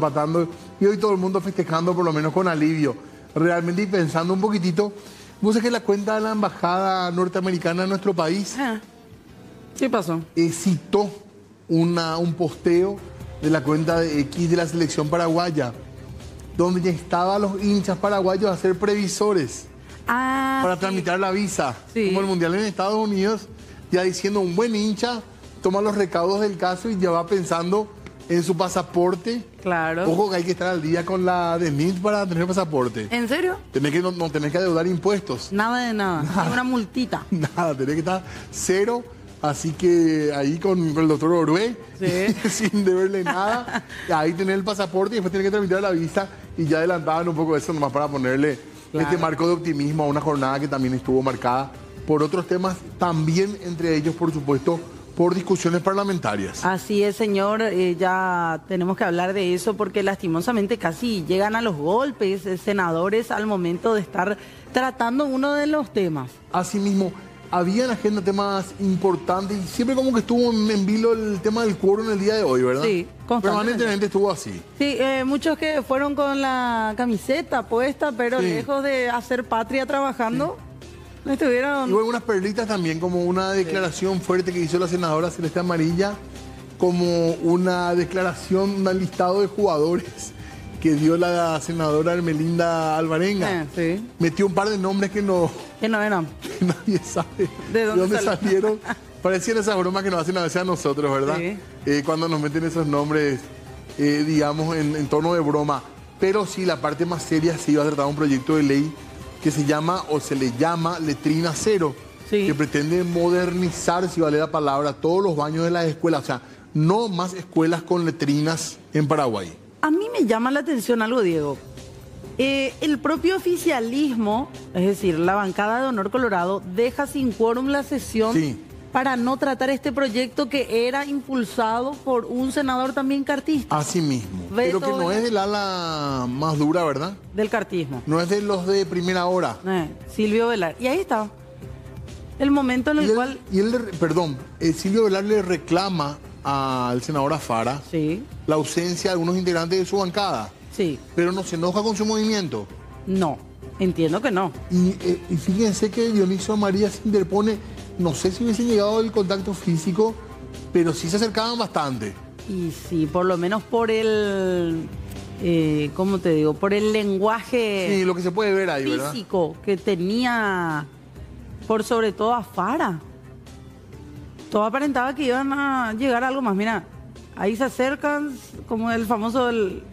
empatando y hoy todo el mundo festejando por lo menos con alivio. Realmente y pensando un poquitito, vos sabés que la cuenta de la embajada norteamericana en nuestro país ¿Qué pasó? citó un posteo de la cuenta de X de la selección paraguaya, donde ya estaban los hinchas paraguayos a ser previsores para tramitar la visa, como el Mundial en Estados Unidos, ya diciendo un buen hincha toma los recaudos del caso y ya va pensando en su pasaporte. Claro. Ojo que hay que estar al día con la de NIT para tener pasaporte. ¿En serio? No tenés que adeudar impuestos. Nada de nada. Hay una multita. Nada, tenés que estar cero. Así que ahí con el doctor Orué, sin deberle nada, ahí tener el pasaporte y después tener que tramitar la visa y ya adelantaban un poco eso nomás para ponerle este marco de optimismo a una jornada que también estuvo marcada por otros temas, también entre ellos, por supuesto, por discusiones parlamentarias. Así es, señor, ya tenemos que hablar de eso porque lastimosamente casi llegan a los golpes senadores al momento de estar tratando uno de los temas. Asimismo, había en la agenda temas importantes y siempre como que estuvo en vilo el tema del quórum en el día de hoy, ¿verdad? Sí, permanentemente estuvo así. Sí, muchos que fueron con la camiseta puesta, pero lejos de hacer patria trabajando, no estuvieron... Y hubo unas perlitas también, como una declaración fuerte que hizo la senadora Celeste Amarilla, como una declaración, un listado de jugadores que dio la senadora Ermelinda Alvarenga. Metió un par de nombres que no eran. Que nadie sabe de dónde salieron. Parecían esas bromas que nos hacen a veces a nosotros, ¿verdad? Cuando nos meten esos nombres, digamos, en tono de broma. Pero sí, la parte más seria sí iba a tratar un proyecto de ley que se llama, o se le llama, Letrina Cero, que pretende modernizar, si vale la palabra, todos los baños de las escuelas. O sea, no más escuelas con letrinas en Paraguay. A mí me llama la atención algo, Diego. El propio oficialismo, es decir, la bancada de Honor Colorado, deja sin quórum la sesión para no tratar este proyecto que era impulsado por un senador también cartista. Así mismo. Pero que no es del ala más dura, ¿verdad? Del cartismo. No es de los de primera hora. Silvio Velar. Y ahí está. El momento en el cual... Silvio Velar le reclama al senador Afara la ausencia de algunos integrantes de su bancada. Pero no se enoja con su movimiento. No, entiendo que no. Y fíjense que Dionisio María se interpone, no sé si hubiesen llegado el contacto físico, pero sí se acercaban bastante. Y sí, por lo menos por el... ¿cómo te digo? Por el lenguaje... Sí, lo que se puede ver ahí, físico, ¿verdad? que tenía, por sobre todo Afara. Todo aparentaba que iban a llegar a algo más. Mira, ahí se acercan, como el famoso el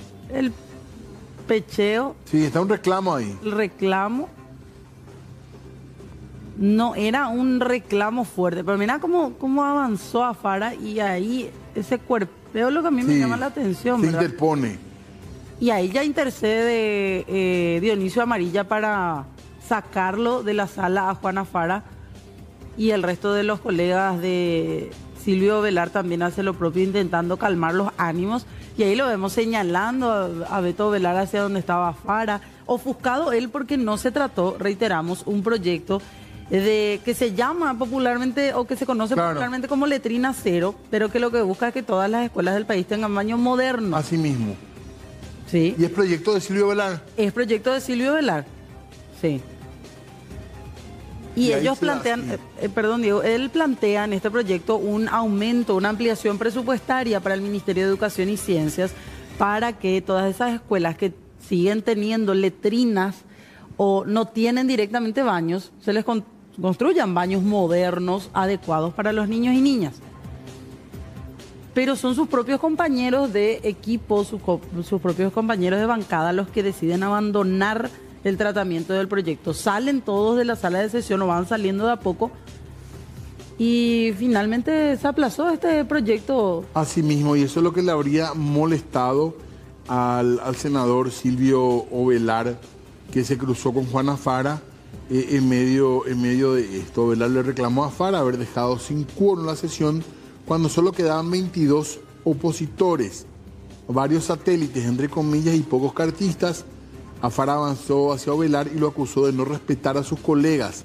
pecheo. Sí, está un reclamo ahí. El reclamo. No era un reclamo fuerte, pero mira cómo avanzó Afara y ahí ese cuerpeo es lo que a mí me llama la atención. Se ¿verdad? interpone. Y ahí ya intercede Dionisio Amarilla para sacarlo de la sala a Juan Afara. Y el resto de los colegas de Silvio Velar también hace lo propio, intentando calmar los ánimos. Y ahí lo vemos señalando a Beto Velar hacia donde estaba Afara. Ofuscado él porque no se trató, reiteramos, un proyecto que se llama popularmente o que se conoce popularmente como Letrina Cero, pero que lo que busca es que todas las escuelas del país tengan baños modernos. Así mismo. Sí. ¿Y es proyecto de Silvio Velar? Es proyecto de Silvio Velar, sí. Y ellos plantean, Diego, él plantea en este proyecto un aumento, una ampliación presupuestaria para el Ministerio de Educación y Ciencias para que todas esas escuelas que siguen teniendo letrinas o no tienen directamente baños, se les construyan baños modernos, adecuados para los niños y niñas. Pero son sus propios compañeros de equipo, sus propios compañeros de bancada los que deciden abandonar el tratamiento del proyecto. Salen todos de la sala de sesión o van saliendo de a poco y finalmente se aplazó este proyecto. Así mismo, y eso es lo que le habría molestado al senador Silvio Ovelar, que se cruzó con Juan Afara en medio de esto. Ovelar le reclamó a Afara haber dejado sin quórum la sesión cuando solo quedaban 22 opositores, varios satélites, entre comillas, y pocos cartistas. Afara avanzó hacia Ovelar y lo acusó de no respetar a sus colegas.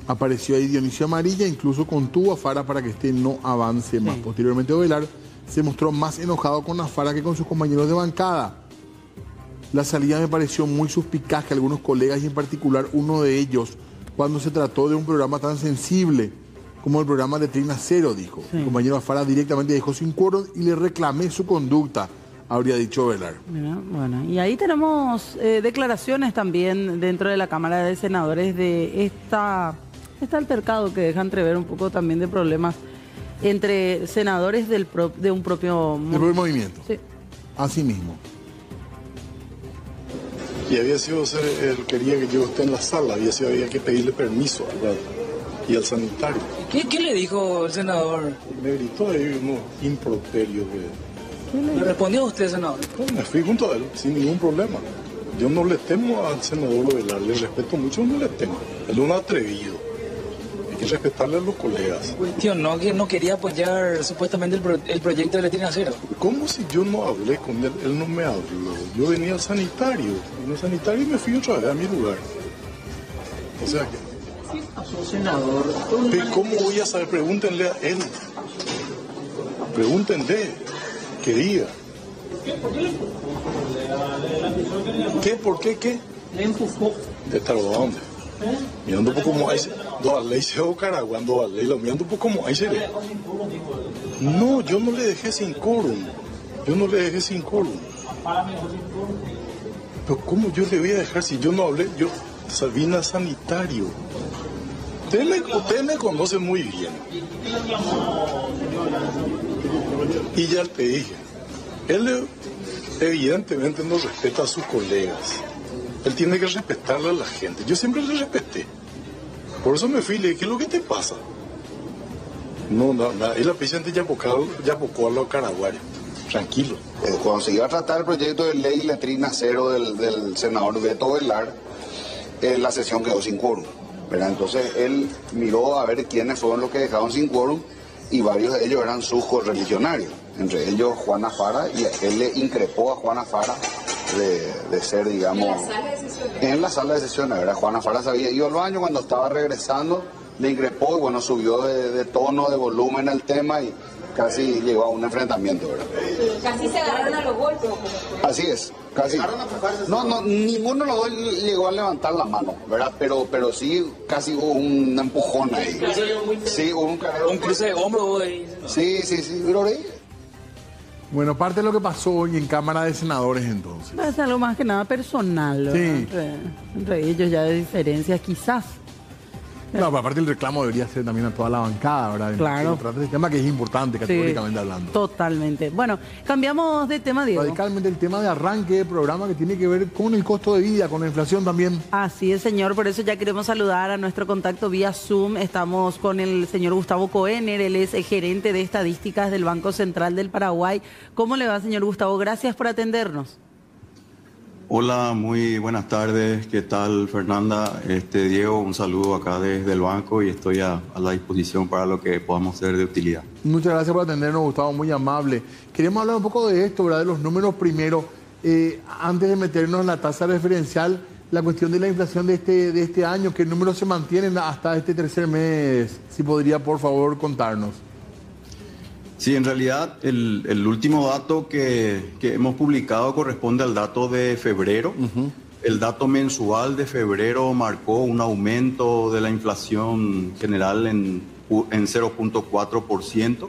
Apareció ahí Dionisio Amarilla, incluso contuvo a Afara para que este no avance más. Posteriormente Ovelar se mostró más enojado con Afara que con sus compañeros de bancada. La salida me pareció muy suspicaz que algunos colegas y en particular uno de ellos, cuando se trató de un programa tan sensible como el programa Letrina Cero, dijo. Sí. El compañero Afara directamente dejó sin quórum y le reclamé su conducta, habría dicho Velar. Bueno, y ahí tenemos declaraciones también dentro de la Cámara de Senadores de este altercado que deja entrever un poco también de problemas entre senadores de un propio movimiento. Sí. Así mismo. Y había sido, él quería que yo esté en la sala, había que pedirle permiso y al sanitario. ¿Qué le dijo el senador? Me gritó ahí unos improperios. ¿Le respondió usted, senador? Pues me fui junto a él, sin ningún problema. Yo no le temo al senador Velar, le respeto mucho, no le temo. Él es un atrevido. Hay que respetarle a los colegas. Tío, no quería apoyar supuestamente el proyecto de Letrina Cero. ¿Cómo si yo no hablé con él? Él no me habló. Yo venía al sanitario. En el sanitario y me fui otra vez a mi lugar. O sea que... Senador. ¿Cómo voy a saber? Pregúntenle a él. Pregúntenle. Que diga. ¿Qué? ¿Por qué? ¿Qué? Le empujó. ¿De estar dónde? Mirando un poco como ahí. Do ley se o caraguando a ley. Lo mirando un poco como ahí se ve. No, yo no le dejé sin quórum. Pero ¿cómo yo le voy a dejar si yo no hablé? Yo vine al sanitario. Usted me conoce muy bien. Y ya te dije, él evidentemente no respeta a sus colegas. Él tiene que respetarle a la gente. Yo siempre le respeté. Por eso me fui y le dije, ¿qué es lo que te pasa? No, nada. Y la presidenta ya pocó a los caraguayos. Tranquilo. Cuando se iba a tratar el proyecto de ley Letrina Cero del senador Beto Velar, la sesión quedó sin quórum. Entonces él miró a ver quiénes fueron los que dejaron sin quórum y varios de ellos eran sus correligionarios, entre ellos Juan Afara, y él le increpó a Juan Afara de ser, digamos... En la sala de sesiones, ¿verdad? Juan Afara se había ido al baño, cuando estaba regresando le increpó y bueno, subió de tono, de volumen el tema y casi llegó a un enfrentamiento, ¿verdad? Casi se agarraron a los golpes. Así es, casi. No, ninguno de los dos llegó a levantar la mano, ¿verdad? Pero sí, casi hubo un empujón ahí. Sí, hubo un cruce de hombros. Sí, pero ahí... Bueno, parte de lo que pasó hoy en Cámara de Senadores entonces. Es algo más que nada personal, ¿verdad? Sí. Entre ellos ya de diferencias quizás. Claro, pero aparte el reclamo debería ser también a toda la bancada, ¿verdad? Claro. Este tema que es importante, categóricamente hablando. Totalmente. Bueno, cambiamos de tema, Diego. Radicalmente el tema de arranque de programa que tiene que ver con el costo de vida, con la inflación también. Así es, señor. Por eso ya queremos saludar a nuestro contacto vía Zoom. Estamos con el señor Gustavo Koener. Él es gerente de estadísticas del Banco Central del Paraguay. ¿Cómo le va, señor Gustavo? Gracias por atendernos. Hola, muy buenas tardes. ¿Qué tal, Fernanda? Diego, un saludo acá desde el banco y estoy a la disposición para lo que podamos ser de utilidad. Muchas gracias por atendernos, Gustavo, muy amable. Queremos hablar un poco de esto, ¿verdad? De los números primero. Antes de meternos en la tasa referencial, la cuestión de la inflación de este año, ¿qué números se mantienen hasta este tercer mes? Si podría, por favor, contarnos. Sí, en realidad el último dato que hemos publicado corresponde al dato de febrero. Uh-huh. El dato mensual de febrero marcó un aumento de la inflación general en 0.4%.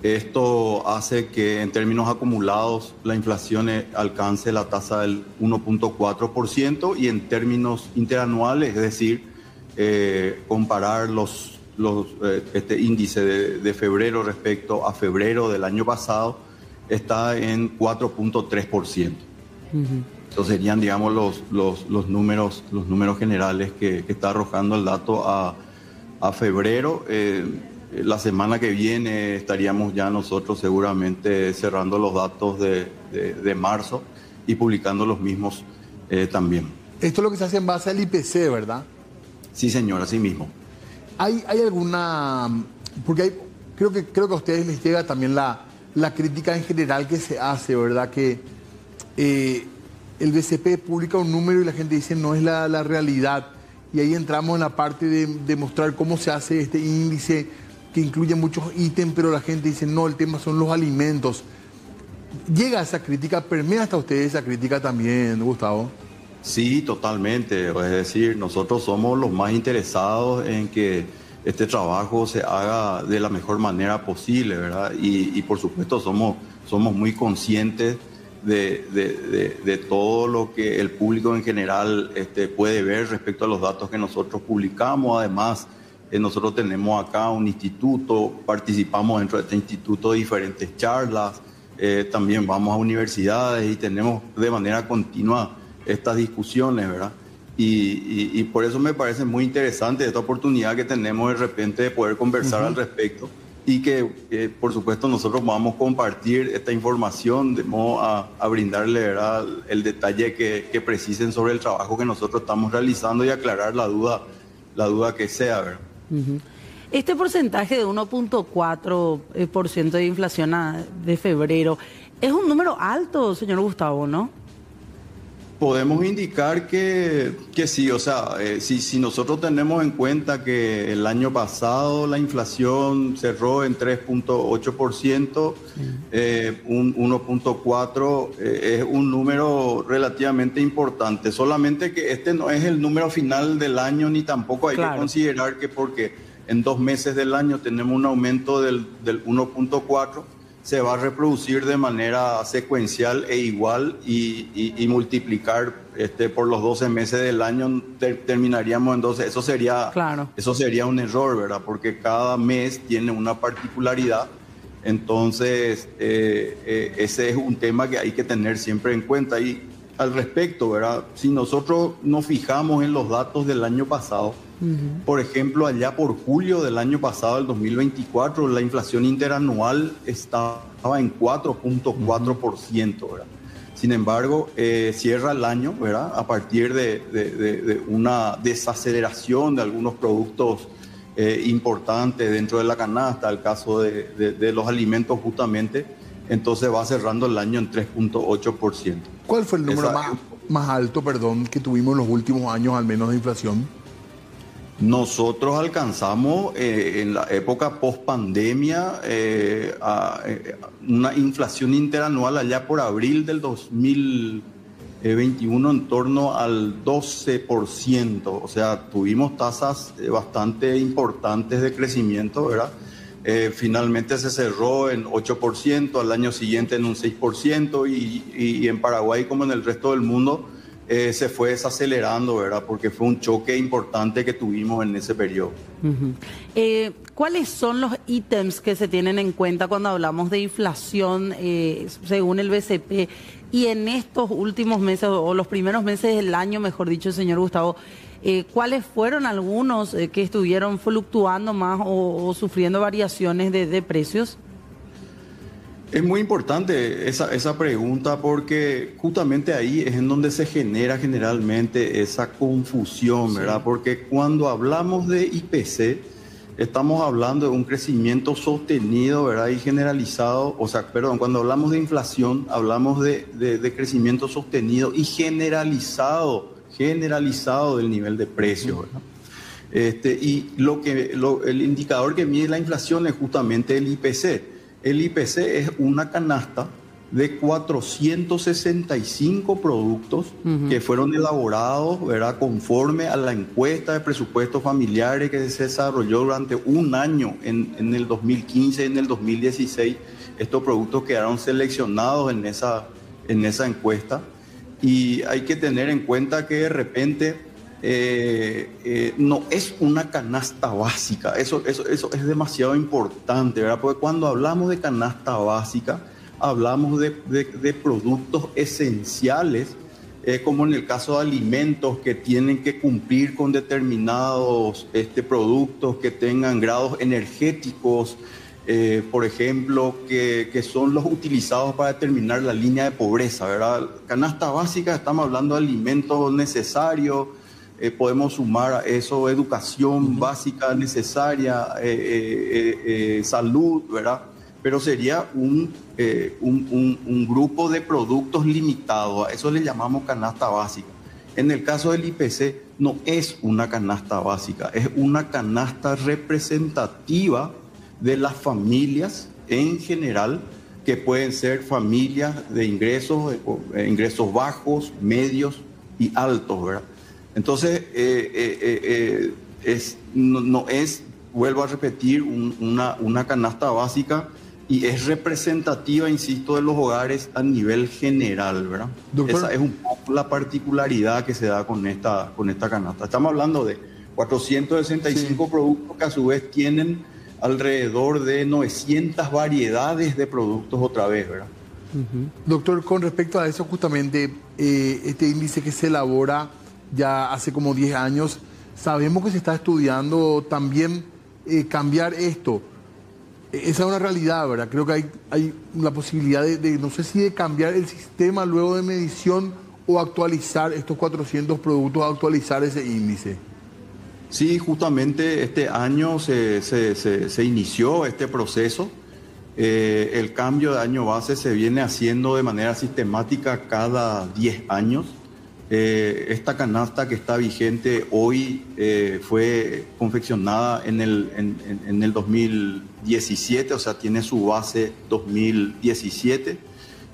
Esto hace que en términos acumulados la inflación alcance la tasa del 1.4% y en términos interanuales, es decir, comparar este índice de febrero respecto a febrero del año pasado está en 4.3%. Uh-huh. Entonces serían, digamos, los números generales que está arrojando el dato a febrero. La semana que viene estaríamos ya nosotros seguramente cerrando los datos de marzo y publicando los mismos también. Esto es lo que se hace en base al IPC, ¿verdad? Sí, señor, así mismo. ¿Hay alguna...? Porque creo que a ustedes les llega también la crítica en general que se hace, ¿verdad? Que el BCP publica un número y la gente dice no es la realidad. Y ahí entramos en la parte de mostrar cómo se hace este índice, que incluye muchos ítems, pero la gente dice, no, el tema son los alimentos. ¿Llega esa crítica, permea hasta ustedes esa crítica también, Gustavo? Sí, totalmente. Es decir, nosotros somos los más interesados en que este trabajo se haga de la mejor manera posible, ¿verdad? Y por supuesto somos muy conscientes de todo lo que el público en general puede ver respecto a los datos que nosotros publicamos. Además, nosotros tenemos acá un instituto, participamos dentro de este instituto de diferentes charlas, también vamos a universidades y tenemos de manera continua estas discusiones, ¿verdad? Y por eso me parece muy interesante esta oportunidad que tenemos de repente de poder conversar al respecto y que por supuesto nosotros vamos a compartir esta información de modo a brindarle, ¿verdad?, el detalle que precisen sobre el trabajo que nosotros estamos realizando y aclarar la duda que sea, ¿verdad? Este porcentaje de 1.4% de inflación de febrero es un número alto, señor Gustavo, ¿no? Podemos indicar que sí, o sea, si nosotros tenemos en cuenta que el año pasado la inflación cerró en 3.8%, un 1.4% es un número relativamente importante, solamente que este no es el número final del año ni tampoco hay que considerar que porque en 2 meses del año tenemos un aumento del 1.4%, se va a reproducir de manera secuencial e igual y multiplicar por los 12 meses del año terminaríamos en 12. Eso sería un error, ¿verdad? Porque cada mes tiene una particularidad. Entonces, ese es un tema que hay que tener siempre en cuenta. Y al respecto, ¿verdad? Si nosotros nos fijamos en los datos del año pasado, por ejemplo, allá por julio del año pasado, el 2024, la inflación interanual estaba en 4.4%, ¿verdad? Sin embargo, cierra el año, ¿verdad?, a partir de una desaceleración de algunos productos importantes dentro de la canasta, el caso de los alimentos justamente, entonces va cerrando el año en 3.8%. ¿Cuál fue el número más alto, que tuvimos en los últimos años, al menos, de inflación? Nosotros alcanzamos en la época post-pandemia una inflación interanual allá por abril del 2021 en torno al 12%. O sea, tuvimos tasas bastante importantes de crecimiento, ¿verdad? Finalmente se cerró en 8%, al año siguiente en un 6% y en Paraguay como en el resto del mundo se fue desacelerando, ¿verdad? Porque fue un choque importante que tuvimos en ese periodo. ¿Cuáles son los ítems que se tienen en cuenta cuando hablamos de inflación según el BCP? Y en estos últimos meses, o los primeros meses del año, mejor dicho, señor Gustavo, ¿cuáles fueron algunos que estuvieron fluctuando más o sufriendo variaciones de precios? Es muy importante esa pregunta porque justamente ahí es en donde se genera generalmente esa confusión, ¿verdad? Porque cuando hablamos de IPC, estamos hablando de un crecimiento sostenido, ¿verdad? Y generalizado, cuando hablamos de inflación, hablamos de crecimiento sostenido y generalizado del nivel de precios, ¿verdad? Y el indicador que mide la inflación es justamente el IPC. El IPC es una canasta de 465 productos que fueron elaborados, ¿verdad?, conforme a la encuesta de presupuestos familiares que se desarrolló durante un año en el 2015 y en el 2016. Estos productos quedaron seleccionados en esa encuesta y hay que tener en cuenta que de repente no es una canasta básica. Eso es demasiado importante, ¿verdad? Porque cuando hablamos de canasta básica, hablamos de productos esenciales, como en el caso de alimentos que tienen que cumplir con determinados productos que tengan grados energéticos, por ejemplo, que son los utilizados para determinar la línea de pobreza, ¿verdad? Canasta básica, estamos hablando de alimentos necesarios. Podemos sumar a eso educación básica necesaria, salud, ¿verdad? Pero sería un grupo de productos limitados, a eso le llamamos canasta básica. En el caso del IPC no es una canasta básica, es una canasta representativa de las familias en general, que pueden ser familias de ingresos bajos, medios y altos, ¿verdad? Entonces, no es, vuelvo a repetir, una canasta básica, y es representativa, insisto, de los hogares a nivel general, ¿verdad? Doctor. Esa es un poco la particularidad que se da con esta canasta. Estamos hablando de 465 productos que a su vez tienen alrededor de 900 variedades de productos otra vez, ¿verdad? Doctor, con respecto a eso, justamente, este índice que se elabora ya hace como 10 años, sabemos que se está estudiando también cambiar esto. Esa es una realidad, ¿verdad? Creo que hay la posibilidad de, no sé si de cambiar el sistema luego de medición o actualizar estos 400 productos, actualizar ese índice. Sí, justamente este año se inició este proceso. El cambio de año base se viene haciendo de manera sistemática cada 10 años. Esta canasta que está vigente hoy fue confeccionada en el 2017, o sea, tiene su base 2017,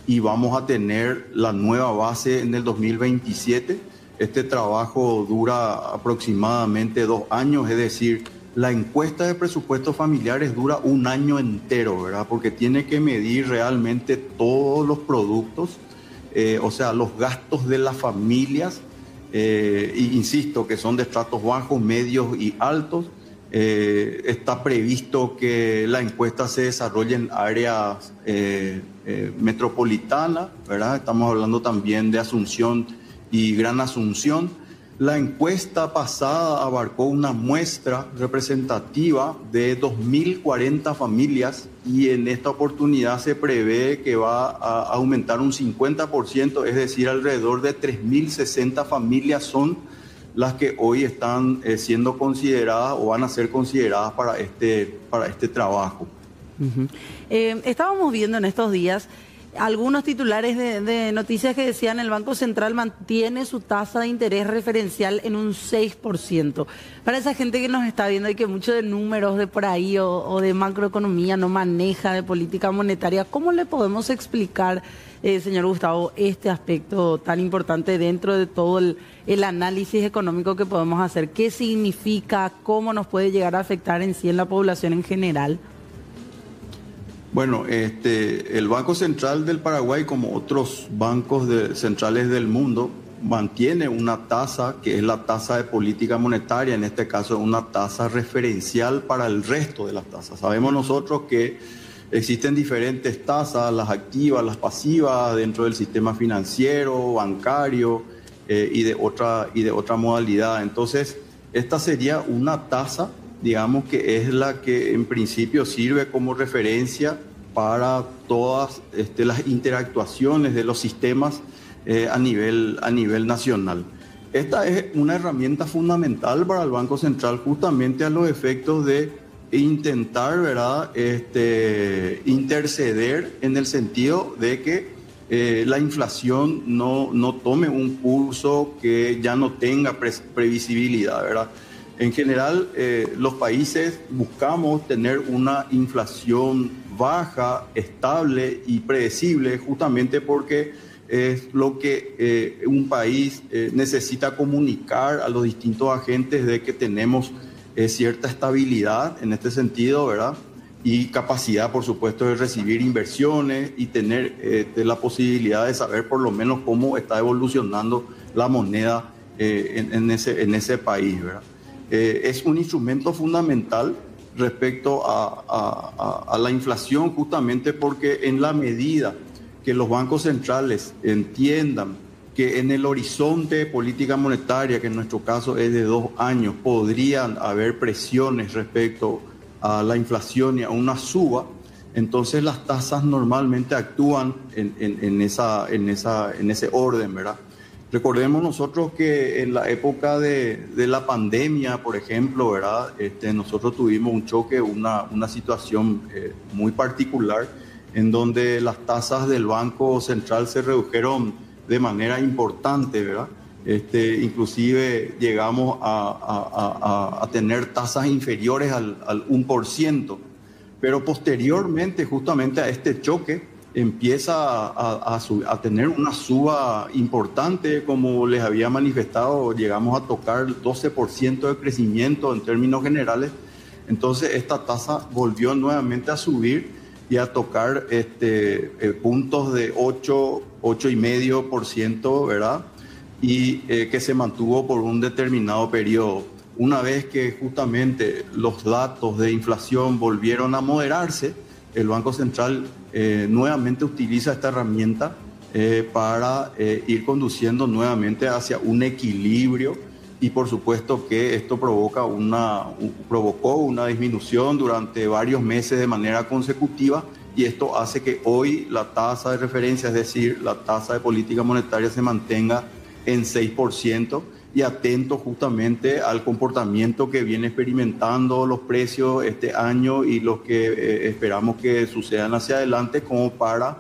y vamos a tener la nueva base en el 2027. Este trabajo dura aproximadamente 2 años, es decir, la encuesta de presupuestos familiares dura 1 año entero, ¿verdad? Porque tiene que medir realmente todos los productos, o sea, los gastos de las familias, y insisto, que son de estratos bajos, medios y altos. Está previsto que la encuesta se desarrolle en áreas metropolitanas, ¿verdad? Estamos hablando también de Asunción y Gran Asunción. La encuesta pasada abarcó una muestra representativa de 2.040 familias, y en esta oportunidad se prevé que va a aumentar un 50%, es decir, alrededor de 3.060 familias son las que hoy están siendo consideradas o van a ser consideradas para este trabajo. Estábamos viendo en estos días algunos titulares de noticias que decían el Banco Central mantiene su tasa de interés referencial en un 6%. Para esa gente que nos está viendo y que mucho de números de por ahí o de macroeconomía no maneja, de política monetaria, ¿cómo le podemos explicar, señor Gustavo, este aspecto tan importante dentro de todo el análisis económico que podemos hacer? ¿Qué significa? ¿Cómo nos puede llegar a afectar en sí en la población en general? Bueno, el Banco Central del Paraguay, como otros bancos centrales del mundo, mantiene una tasa que es la tasa de política monetaria, en este caso una tasa referencial para el resto de las tasas. Sabemos nosotros que existen diferentes tasas, las activas, las pasivas, dentro del sistema financiero, bancario y de otra modalidad. Entonces, esta sería una tasa, digamos, que es la que en principio sirve como referencia para todas las interactuaciones de los sistemas a nivel nacional. Esta es una herramienta fundamental para el Banco Central, justamente a los efectos de intentar, ¿verdad?, interceder en el sentido de que la inflación no tome un curso que ya no tenga previsibilidad, ¿verdad? En general, los países buscamos tener una inflación baja, estable y predecible, justamente porque es lo que un país necesita comunicar a los distintos agentes de que tenemos cierta estabilidad en este sentido, ¿verdad? Y capacidad, por supuesto, de recibir inversiones y tener la posibilidad de saber por lo menos cómo está evolucionando la moneda en ese país, ¿verdad? Es un instrumento fundamental respecto a la inflación, justamente porque en la medida que los bancos centrales entiendan que en el horizonte de política monetaria, que en nuestro caso es de 2 años, podrían haber presiones respecto a la inflación y a una suba, entonces las tasas normalmente actúan en ese orden, ¿verdad? Recordemos nosotros que en la época de la pandemia, por ejemplo, ¿verdad? Nosotros tuvimos un choque, una situación muy particular, en donde las tasas del Banco Central se redujeron de manera importante, ¿verdad? Inclusive llegamos a tener tasas inferiores al 1%. pero posteriormente justamente a este choque empieza a tener una suba importante, como les había manifestado, llegamos a tocar el 12% de crecimiento en términos generales. Entonces esta tasa volvió nuevamente a subir y a tocar puntos de 8,5%, ¿verdad? Y que se mantuvo por un determinado periodo. Una vez que justamente los datos de inflación volvieron a moderarse, el Banco Central nuevamente utiliza esta herramienta para ir conduciendo nuevamente hacia un equilibrio, y por supuesto que esto provocó una disminución durante varios meses de manera consecutiva, y esto hace que hoy la tasa de referencia, es decir, la tasa de política monetaria, se mantenga en 6%, y atento justamente al comportamiento que viene experimentando los precios este año y los que esperamos que sucedan hacia adelante, como para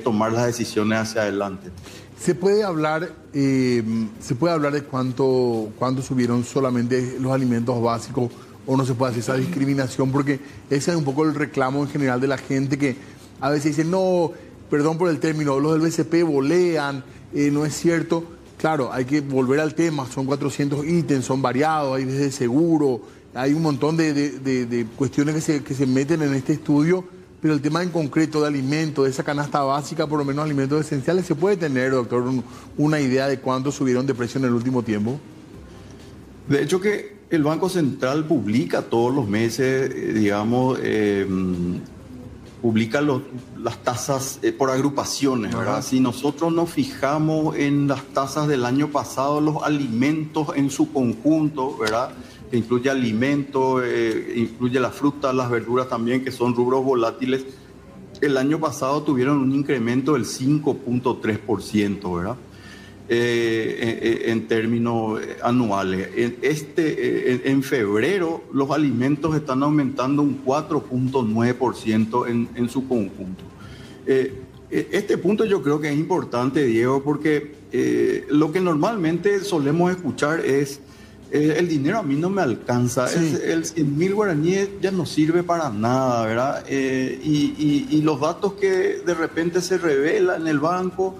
tomar las decisiones hacia adelante. ¿Se puede hablar de cuánto subieron solamente los alimentos básicos, o no se puede hacer esa discriminación? Porque ese es un poco el reclamo en general de la gente, que a veces dicen, no, perdón por el término, los del BCP volean, no es cierto. Claro, hay que volver al tema, son 400 ítems, son variados, hay desde seguro, hay un montón de cuestiones que se meten en este estudio, pero el tema en concreto de alimentos, de esa canasta básica, por lo menos alimentos esenciales, ¿se puede tener, doctor, una idea de cuánto subieron de precio en el último tiempo? De hecho que el Banco Central publica todos los meses, digamos, publica las tasas por agrupaciones, ¿verdad? Si nosotros nos fijamos en las tasas del año pasado, los alimentos en su conjunto, ¿verdad? Que incluye alimentos, incluye las frutas, las verduras también, que son rubros volátiles, el año pasado tuvieron un incremento del 5,3%, ¿verdad? En términos anuales. En febrero los alimentos están aumentando un 4,9% en su conjunto. Este punto yo creo que es importante, Diego, porque lo que normalmente solemos escuchar es el dinero a mí no me alcanza, sí. El 100.000 guaraníes ya no sirve para nada, ¿verdad? Y los datos que de repente se revelan en el banco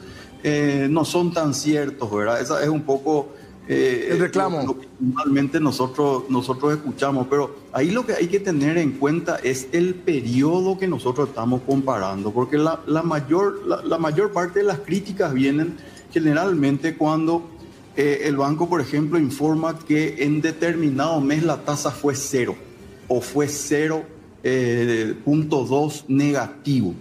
no son tan ciertos, ¿verdad? Esa es un poco el reclamo. Lo que normalmente nosotros escuchamos, pero ahí lo que hay que tener en cuenta es el periodo que nosotros estamos comparando, porque la mayor parte de las críticas vienen generalmente cuando el banco, por ejemplo, informa que en determinado mes la tasa fue 0 o fue 0,2 negativo.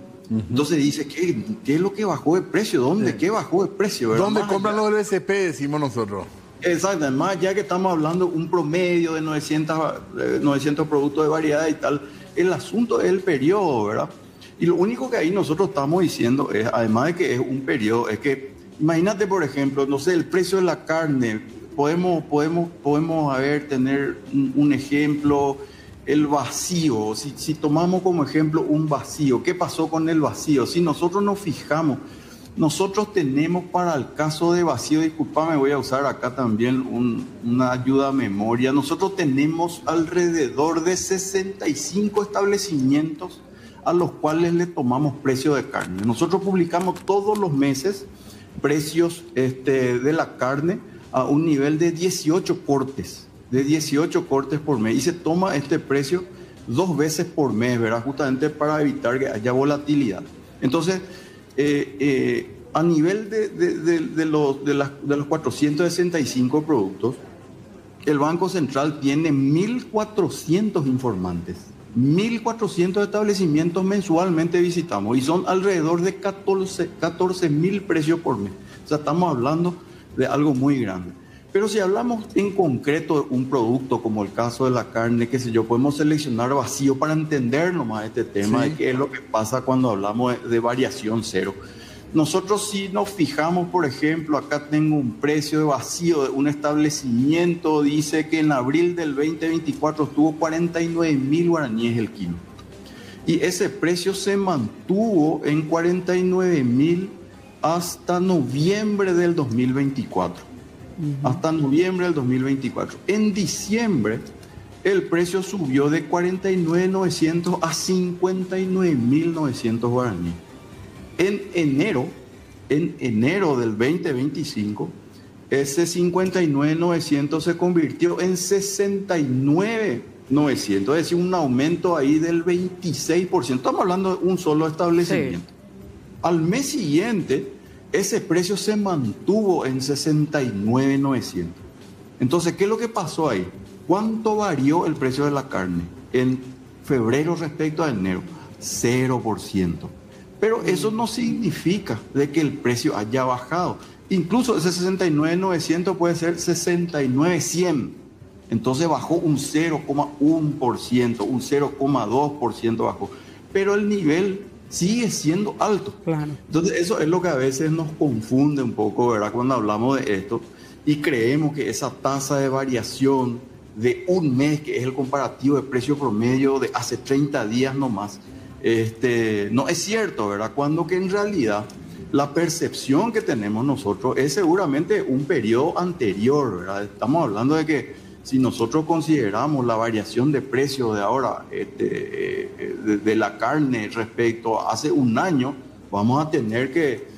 Entonces dice, ¿qué es lo que bajó de precio? ¿Dónde? Sí. ¿Qué bajó de precio? ¿Verdad? ¿Dónde compran los del BCP? Decimos nosotros. Exacto, además ya que estamos hablando un promedio de 900 productos de variedad y tal, el asunto es el periodo, ¿verdad? Y lo único que ahí nosotros estamos diciendo es, además de que es un periodo, es que imagínate, por ejemplo, no sé, el precio de la carne, podemos tener un ejemplo. El vacío, si tomamos como ejemplo un vacío, ¿qué pasó con el vacío? Si nosotros nos fijamos, nosotros tenemos para el caso de vacío, disculpame, voy a usar acá también una ayuda a memoria, nosotros tenemos alrededor de 65 establecimientos a los cuales le tomamos precio de carne. Nosotros publicamos todos los meses precios de la carne a un nivel de 18 cortes. De 18 cortes por mes, y se toma este precio 2 veces por mes, ¿verdad? Justamente para evitar que haya volatilidad. Entonces, a nivel de los 465 productos, el Banco Central tiene 1.400 informantes, 1.400 establecimientos mensualmente visitamos, y son alrededor de 14.000 precios por mes. O sea, estamos hablando de algo muy grande. Pero si hablamos en concreto de un producto, como el caso de la carne, qué sé yo, podemos seleccionar vacío para entender nomás este tema, sí, de qué es lo que pasa cuando hablamos de variación cero. Nosotros si nos fijamos, por ejemplo, acá tengo un precio de vacío de un establecimiento, dice que en abril del 2024 estuvo 49.000 guaraníes el kilo. Y ese precio se mantuvo en 49.000 hasta noviembre del 2024. Hasta noviembre del 2024. En diciembre el precio subió de 49.900 a 59.900 guaraníes. En enero del 2025, ese 59.900 se convirtió en 69.900, es decir, un aumento ahí del 26%. Estamos hablando de un solo establecimiento. Sí. Al mes siguiente, ese precio se mantuvo en 69.900. Entonces, ¿qué es lo que pasó ahí? ¿Cuánto varió el precio de la carne en febrero respecto a enero? 0%. Pero eso no significa de que el precio haya bajado. Incluso ese 69.900 puede ser 69.100. Entonces bajó un 0,1%, un 0,2% bajó. Pero el nivel sigue siendo alto. Claro. Entonces eso es lo que a veces nos confunde un poco, ¿verdad? Cuando hablamos de esto y creemos que esa tasa de variación de un mes, que es el comparativo de precio promedio de hace 30 días nomás, no es cierto, ¿verdad? Cuando que en realidad la percepción que tenemos nosotros es seguramente un periodo anterior, ¿verdad? Estamos hablando de que si nosotros consideramos la variación de precio de ahora de la carne respecto a hace un año, vamos a tener que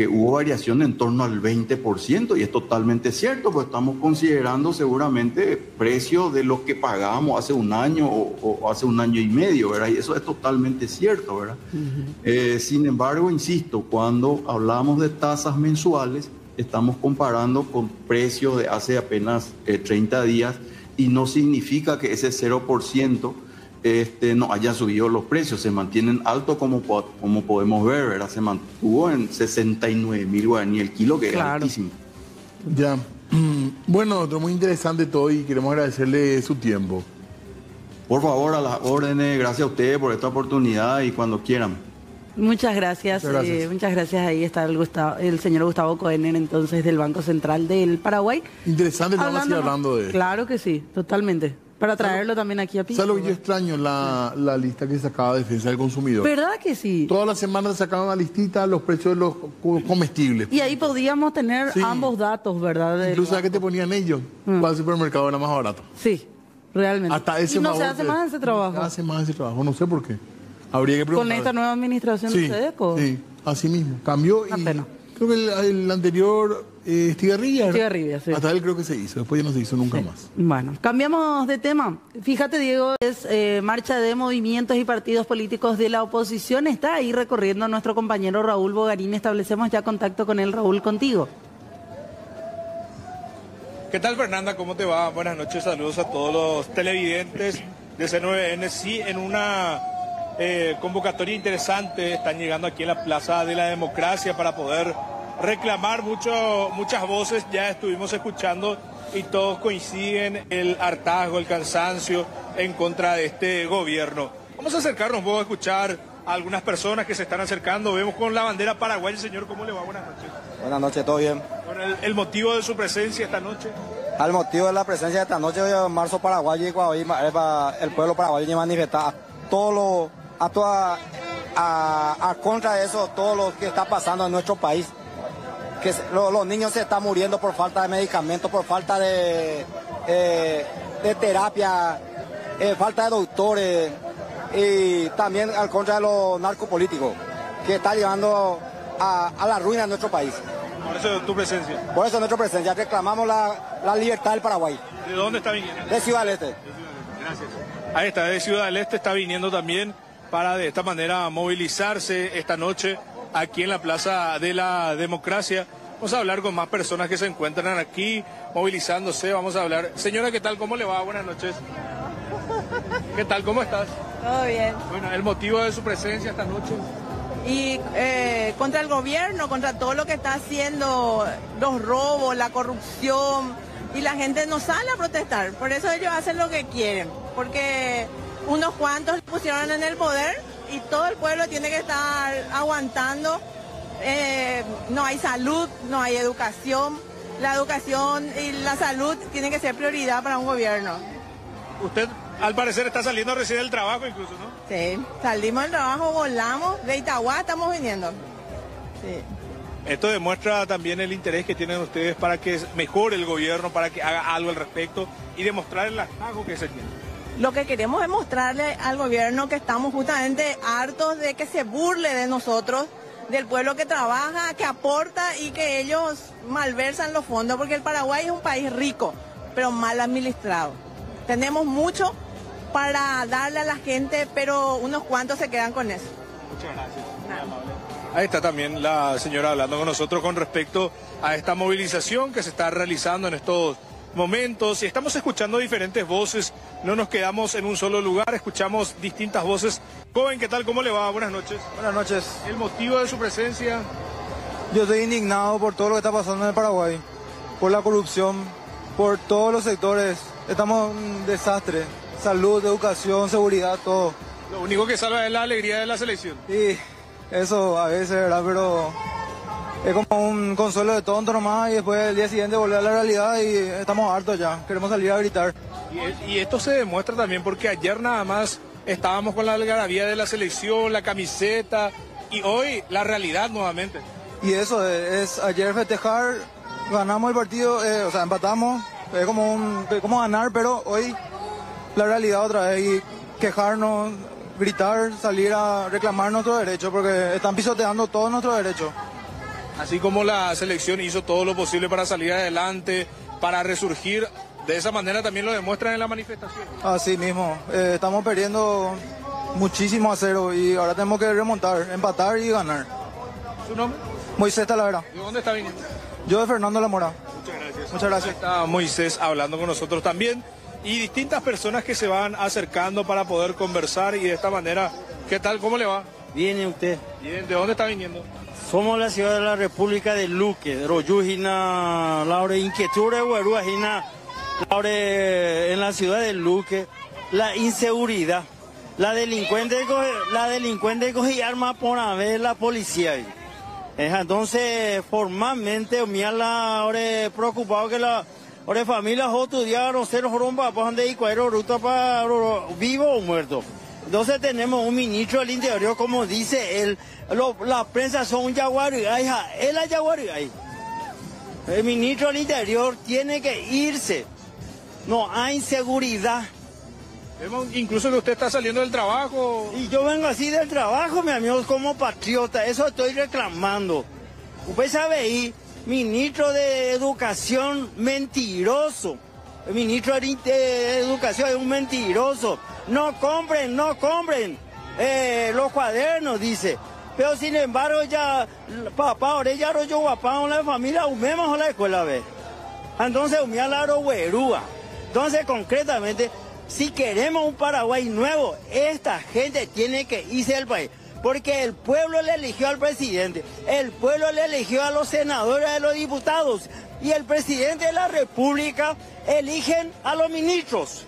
hubo variación en torno al 20%, y es totalmente cierto, pues estamos considerando seguramente precios de los que pagábamos hace un año o hace un año y medio, ¿verdad? Y eso es totalmente cierto, ¿verdad? Sin embargo, insisto, cuando hablamos de tasas mensuales, estamos comparando con precios de hace apenas 30 días, y no significa que ese 0% no hayan subido los precios, se mantienen altos como podemos ver, ¿verdad? Se mantuvo en 69.000 guaraníes el kilo, que claro, es altísimo. Ya. Bueno, doctor, muy interesante todo y queremos agradecerle su tiempo. Por favor, a las órdenes, gracias a ustedes por esta oportunidad y cuando quieran. Muchas gracias. Muchas gracias. Ahí está el señor Gustavo Koener, entonces, del Banco Central del Paraguay. Interesante, vamos a seguir hablando de... Claro que sí, totalmente. Para traerlo también aquí a Pico. ¿Sabes lo que yo extraño? La lista que sacaba Defensa del Consumidor. ¿Verdad que sí? Todas las semanas sacaban una listita los precios de los comestibles. Y ahí podíamos tener ambos datos, ¿verdad? Incluso, ¿sabes qué te ponían ellos? ¿Cuál supermercado era más barato? Sí, realmente. Hasta ese y no se hace más ese trabajo. No se hace más ese trabajo, no sé por qué. Habría que preguntar. Con esta nueva administración de SEDECO. Sí, así mismo. Cambió y creo que el anterior... Estigarribia, sí. Hasta él creo que se hizo, después ya no se hizo nunca más. Bueno, cambiamos de tema. Fíjate, Diego, es marcha de movimientos y partidos políticos de la oposición. Está ahí recorriendo nuestro compañero Raúl Bogarín. Establecemos ya contacto con él. Raúl, contigo. ¿Qué tal, Fernanda? ¿Cómo te va? Buenas noches, saludos a todos los televidentes de C9N. Sí, en una convocatoria interesante están llegando aquí en la Plaza de la Democracia para poder reclamar muchas voces. Ya estuvimos escuchando y todos coinciden el hartazgo, el cansancio en contra de este gobierno. Vamos a acercarnos un poco a escuchar a algunas personas que se están acercando. Vemos con la bandera paraguaya. Señor, ¿cómo le va? Buenas noches. Buenas noches, ¿todo bien? Bueno, el motivo de su presencia esta noche. Al motivo de la presencia de esta noche, hoy en marzo paraguayo, y el pueblo paraguayo manifesta a contra de eso, todo lo que está pasando en nuestro país. Que los niños se están muriendo por falta de medicamentos, por falta de terapia, falta de doctores, y también al contra de los narcopolíticos, que está llevando a la ruina de nuestro país. Por eso tu presencia. Por eso nuestra presencia. Reclamamos la libertad del Paraguay. ¿De dónde está viniendo? De Ciudad del Este. Gracias. Ahí está, de Ciudad del Este está viniendo también para de esta manera movilizarse esta noche aquí en la Plaza de la Democracia. Vamos a hablar con más personas que se encuentran aquí movilizándose. Vamos a hablar. Señora, ¿qué tal? ¿Cómo le va? Buenas noches. ¿Qué tal? ¿Cómo estás? Todo bien. Bueno, el motivo de su presencia esta noche. Y contra el gobierno, contra todo lo que está haciendo, los robos, la corrupción, y la gente no sale a protestar. Por eso ellos hacen lo que quieren, porque unos cuantos lo pusieron en el poder y todo el pueblo tiene que estar aguantando. No hay salud, no hay educación. La educación y la salud tienen que ser prioridad para un gobierno. Usted, al parecer, está saliendo recién del trabajo incluso, ¿no? Sí, salimos del trabajo, volamos, de Itagua estamos viniendo. Sí. Esto demuestra también el interés que tienen ustedes para que mejore el gobierno, para que haga algo al respecto y demostrar el hartazgo que se tiene. Lo que queremos es mostrarle al gobierno que estamos justamente hartos de que se burle de nosotros, del pueblo que trabaja, que aporta y que ellos malversan los fondos, porque el Paraguay es un país rico, pero mal administrado. Tenemos mucho para darle a la gente, pero unos cuantos se quedan con eso. Muchas gracias. Ahí está también la señora hablando con nosotros con respecto a esta movilización que se está realizando en estos momentos. Y estamos escuchando diferentes voces, no nos quedamos en un solo lugar, escuchamos distintas voces. Joven, ¿qué tal? ¿Cómo le va? Buenas noches. Buenas noches. ¿El motivo de su presencia? Yo estoy indignado por todo lo que está pasando en el Paraguay, por la corrupción, por todos los sectores. Estamos en un desastre. Salud, educación, seguridad, todo. Lo único que salva es la alegría de la selección. Sí, eso a veces, ¿verdad? Pero es como un consuelo de tonto nomás y después el día siguiente volver a la realidad y estamos hartos ya. Queremos salir a gritar. Y esto se demuestra también porque ayer nada más estábamos con la algarabía de la selección, la camiseta y hoy la realidad nuevamente. Y eso es ayer festejar, ganamos el partido, o sea, empatamos, es como ganar, pero hoy la realidad otra vez y quejarnos, gritar, salir a reclamar nuestros derechos porque están pisoteando todos nuestros derechos. Así como la selección hizo todo lo posible para salir adelante, para resurgir, de esa manera también lo demuestran en la manifestación. Así mismo, estamos perdiendo muchísimo a 0 y ahora tenemos que remontar, empatar y ganar. ¿Su nombre? Moisés Talavera. ¿De dónde está viniendo? Yo de Fernando La Mora. Muchas gracias. Muchas gracias. Está Moisés hablando con nosotros también y distintas personas que se van acercando para poder conversar y de esta manera, ¿qué tal? ¿Cómo le va? Bien, ¿y usted? Bien, ¿de dónde está viniendo? Somos la ciudad de la República de Luque, Royujina, Laure Inquietura, Guarujina, Laure en la ciudad de Luque, la inseguridad, la delincuente coge arma por haber la policía ahí. Entonces, formalmente, me ha preocupado que la familia otro día no sé, para donde cuero ruta para vivo o muerto. Entonces tenemos un ministro del Interior, como dice él, la prensa son un yaguarigay, él es yaguarigay. El ministro del Interior tiene que irse, no hay seguridad. Vemos incluso que usted está saliendo del trabajo. Y yo vengo así del trabajo, mi amigo, como patriota, eso estoy reclamando. Usted sabe ahí, ministro de Educación mentiroso. El ministro de Educación es un mentiroso. No compren los cuadernos, dice. Pero sin embargo, ya, papá, ahora ya yo guapá con la familia, humemos a la escuela, ve. Entonces, humía la roguerúa. Entonces, concretamente, si queremos un Paraguay nuevo, esta gente tiene que irse del país. Porque el pueblo le eligió al presidente, el pueblo le eligió a los senadores, a los diputados, y el presidente de la República eligen a los ministros.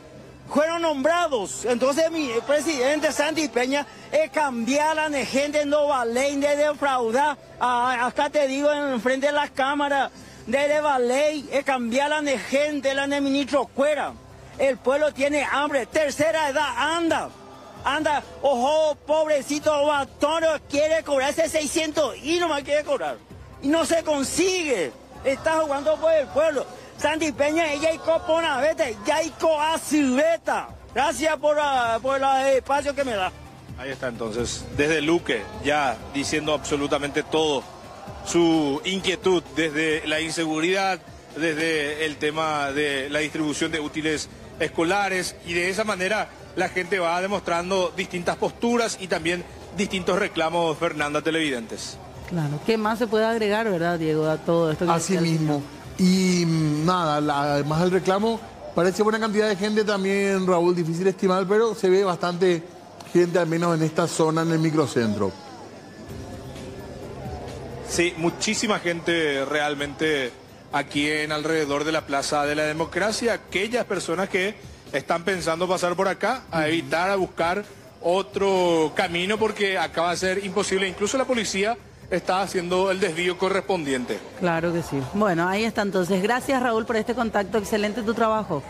Fueron nombrados. Entonces mi presidente Santi Peña cambiar a la gente, no vale de defraudar. Acá te digo en frente de las cámaras, de valer, cambiar a la gente, la de ministro fuera. El pueblo tiene hambre, tercera edad, anda, ojo, pobrecito Batorio quiere cobrar ese 600 y no más quiere cobrar. Y no se consigue, está jugando por el pueblo. Santi Peña, ella y copona, vete, ya y coacibeta. Gracias por el espacio que me da. Ahí está entonces, desde Luque, ya diciendo absolutamente todo, su inquietud desde la inseguridad, desde el tema de la distribución de útiles escolares, y de esa manera la gente va demostrando distintas posturas y también distintos reclamos, Fernanda, televidentes. Claro, ¿qué más se puede agregar, verdad, Diego, a todo esto? Así mismo. Y nada, además del reclamo, parece buena cantidad de gente también, Raúl, difícil estimar, pero se ve bastante gente, al menos en esta zona, en el microcentro. Sí, muchísima gente realmente aquí en alrededor de la Plaza de la Democracia. Aquellas personas que están pensando pasar por acá, a evitar, a buscar otro camino, porque acá va a ser imposible. Incluso la policía está haciendo el desvío correspondiente. Claro que sí. Bueno, ahí está entonces. Gracias, Raúl, por este contacto. Excelente tu trabajo.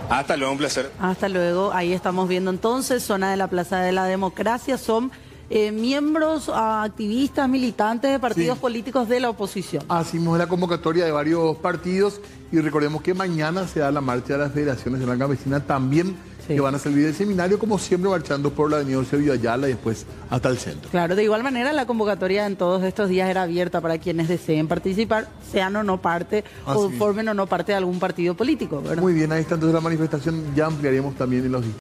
Hasta luego, un placer. Hasta luego. Ahí estamos viendo entonces, zona de la Plaza de la Democracia. Son miembros, activistas, militantes de partidos políticos de la oposición. Así mismo es la convocatoria de varios partidos y recordemos que mañana se da la marcha de las Federaciones de la Campesina también, que van a salir del seminario, como siempre, marchando por la avenida Eusebio Ayala y después hasta el centro. Claro, de igual manera la convocatoria en todos estos días era abierta para quienes deseen participar, sean o no parte, o formen o no parte de algún partido político, ¿verdad? Muy bien, ahí está entonces la manifestación, ya ampliaremos también en los